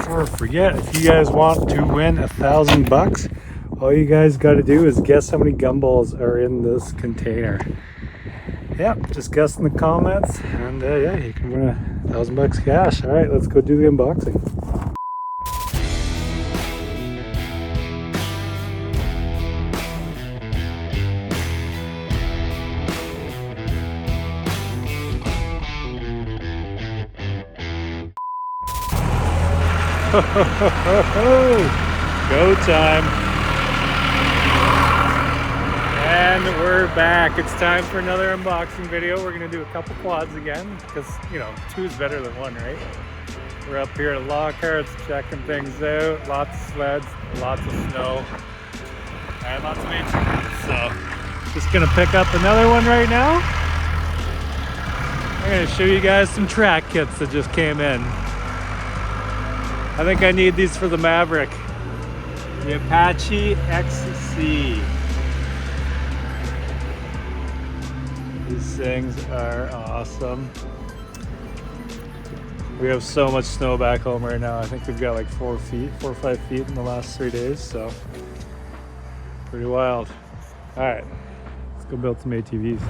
Or forget, if you guys want to win $1,000, all you guys got to do is guess how many gumballs are in this container. Yep, just guess in the comments, and yeah, you can win $1,000 cash. All right, let's go do the unboxing. Go time. And we're back. It's time for another unboxing video. We're gonna do a couple quads again because, you know, 2 is better than 1, right? We're up here at Lockhart's checking things out. Lots of sleds, lots of snow, and lots of ATVs. So just gonna pick up another one right now. I'm gonna show you guys some track kits that just came in. I think I need these for the Maverick. The Apache XC. These things are awesome. We have so much snow back home right now. I think we've got like 4 or 5 feet in the last 3 days, so pretty wild. All right, let's go build some ATVs.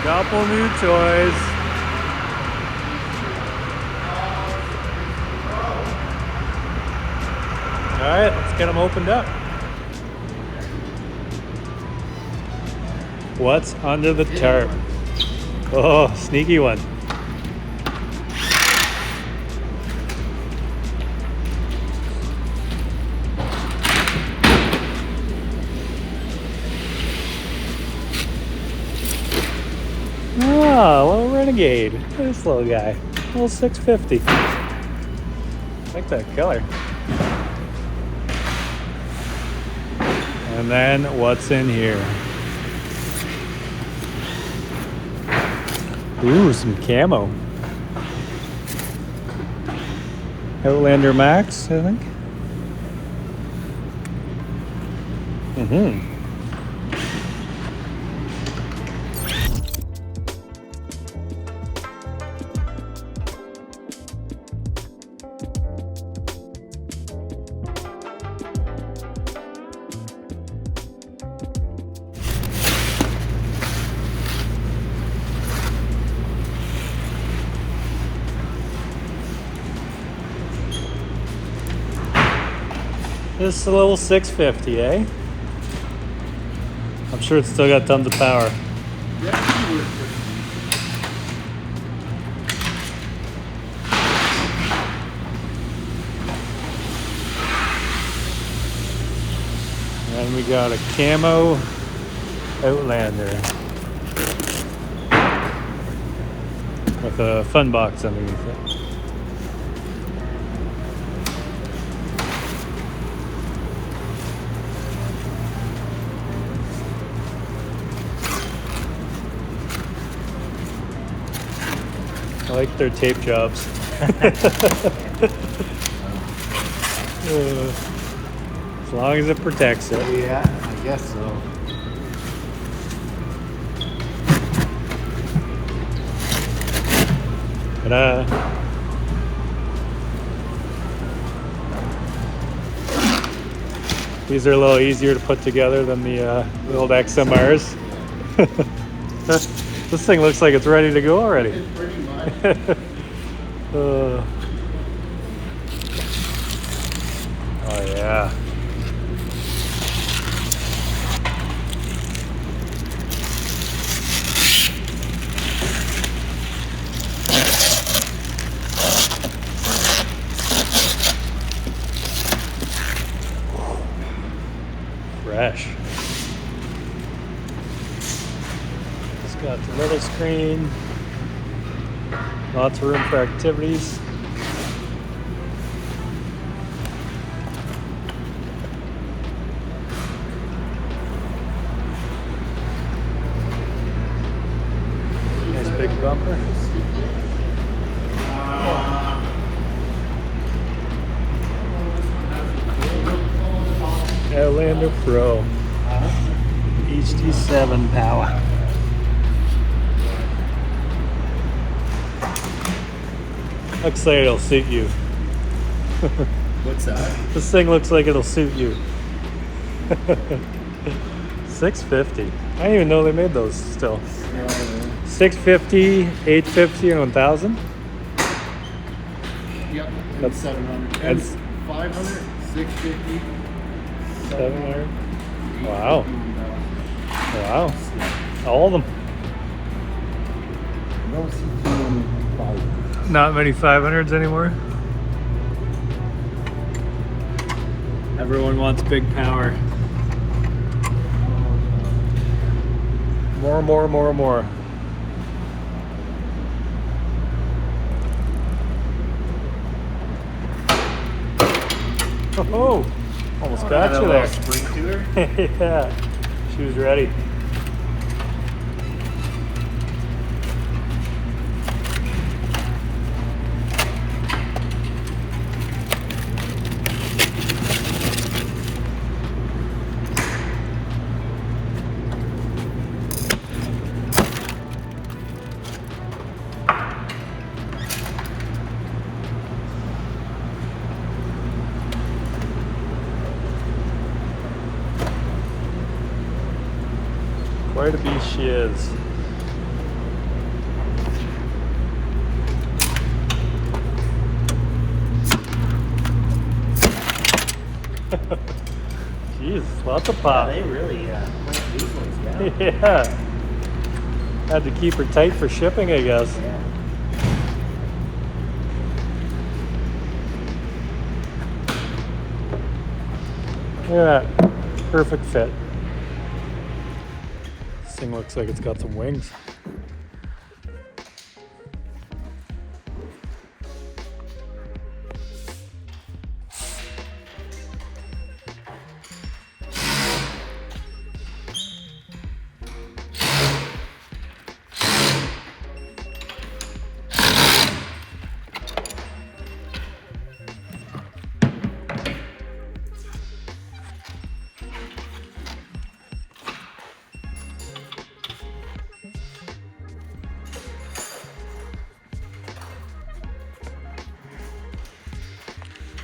Couple new toys. All right, let's get them opened up. What's under the tarp? Oh, sneaky one. Oh, little Renegade. Look at this little guy. Little 650. I like that color. And then what's in here? Ooh, some camo. Outlander Max, I think. This is a little 650, eh? I'm sure it's still got tons of power. And we got a camo Outlander with a fun box underneath it. I like their tape jobs. As long as it protects it. Yeah, I guess so. Ta-da! These are a little easier to put together than the old XMRs. This thing looks like it's ready to go already. It's pretty much. Oh yeah. Fresh. It's got the little screen. Lots of room for activities. big bumper. Outlander Pro HD7 power. Looks like it'll suit you. What's that? This thing looks like it'll suit you. $650. I didn't even know they made those still. $650, $850, and $1,000. Yep. And That's 700. that's 500, 650, 700. Wow. Wow. All of them. I don't see too many 500. Not many 500s anymore. Everyone wants big power. More, more, more, more. Oh, almost got you there. Spring to her. Yeah, she was ready. Quite a beast she is. Jeez, lots of pop. Yeah, they really clamp these ones down. Yeah. Had to keep her tight for shipping, I guess. Yeah. Look at that. Perfect fit. This thing looks like it's got some wings.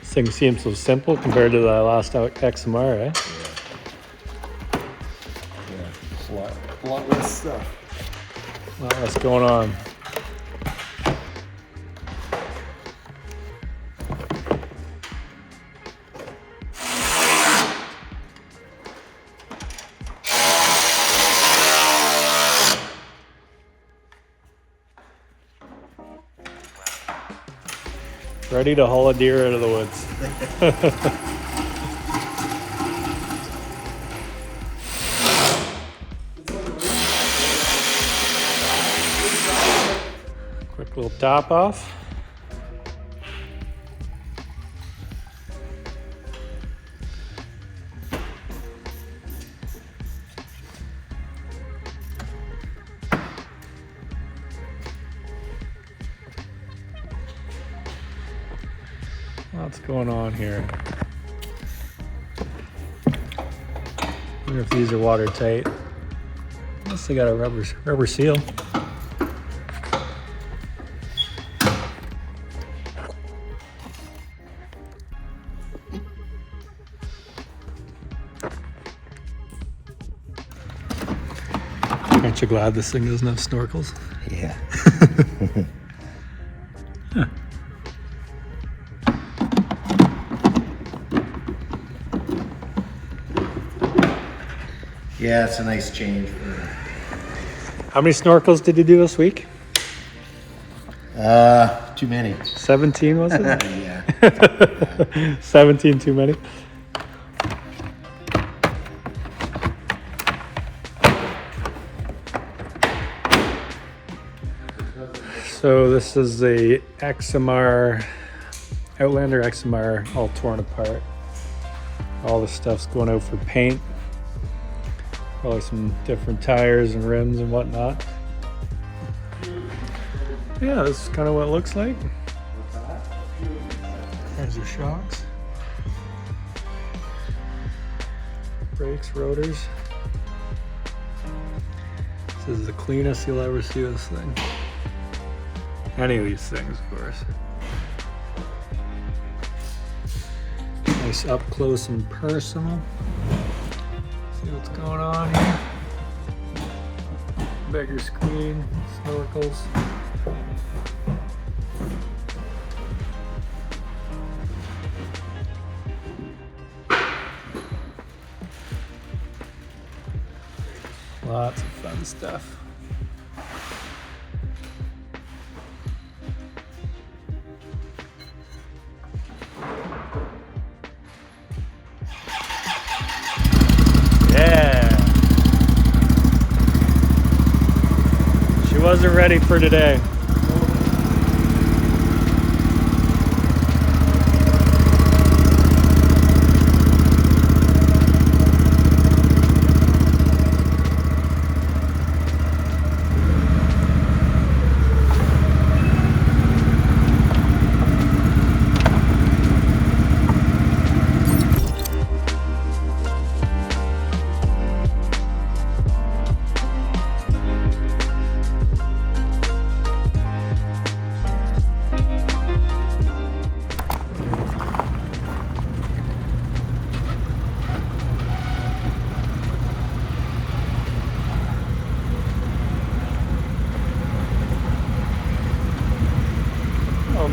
This thing seems so simple compared to the last XMR, eh? Yeah. A lot less stuff. What's going on? Ready to haul a deer out of the woods. Quick little top off. What's going on here? I wonder if these are watertight. Unless they got a rubber seal. Aren't you glad this thing doesn't have snorkels? Yeah. Huh. Yeah, it's a nice change. How many snorkels did you do this week? Too many. 17 was it? Yeah. 17 too many. So this is the XMR, Outlander XMR, all torn apart. All the stuff's going out for paint. Probably some different tires and rims and whatnot. yeah, this is kind of what it looks like. There's your shocks. Brakes, rotors. This is the cleanest you'll ever see this thing. Any of these things, of course. Nice up close and personal. See what's going on here. Bigger screen, snorkels. Lots of fun stuff. Yeah. She wasn't ready for today.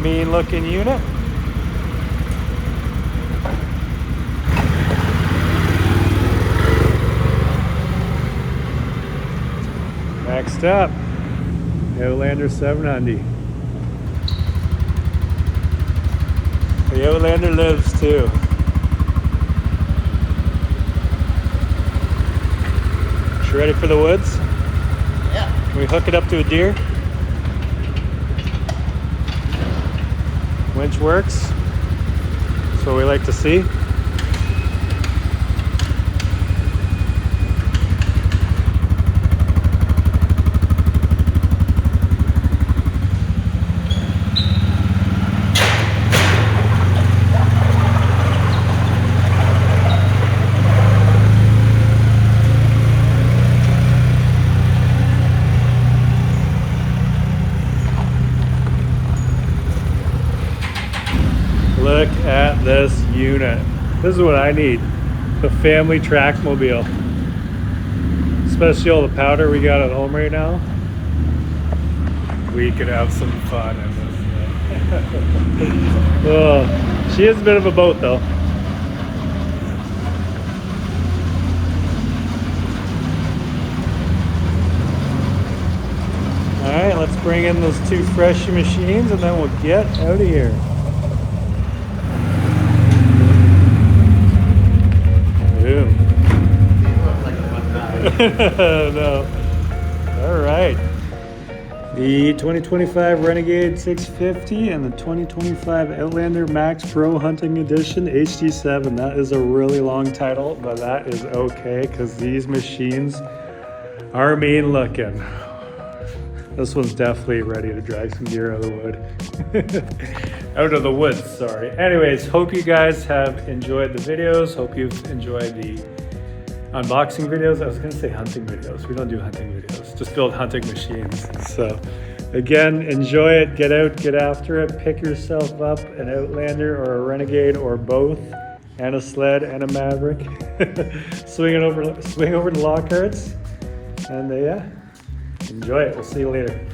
Mean looking unit. Next up, Outlander 700. The Outlander lives too. You ready for the woods? Yeah. Can we hook it up to a deer? Winch works. That's what we like to see. Look at this unit. This is what I need. The family track mobile. Especially all the powder we got at home right now. We could have some fun in this thing. Oh, she is a bit of a boat though. Alright, let's bring in those two fresh machines and then we'll get out of here. No. All right. The 2025 Renegade 650 and the 2025 Outlander Max Pro Hunting Edition HD7. That is a really long title, but that is okay because these machines are mean looking. This one's definitely ready to drag some deer out of the wood. Out of the woods, sorry. Anyways, hope you guys have enjoyed the videos. Hope you've enjoyed the unboxing videos. I was gonna say hunting videos. We don't do hunting videos, just build hunting machines. So again, enjoy it, get out, get after it, pick yourself up an Outlander or a Renegade or both, and a sled and a Maverick. swing over to Lockhart's, and yeah, enjoy it. We'll see you later.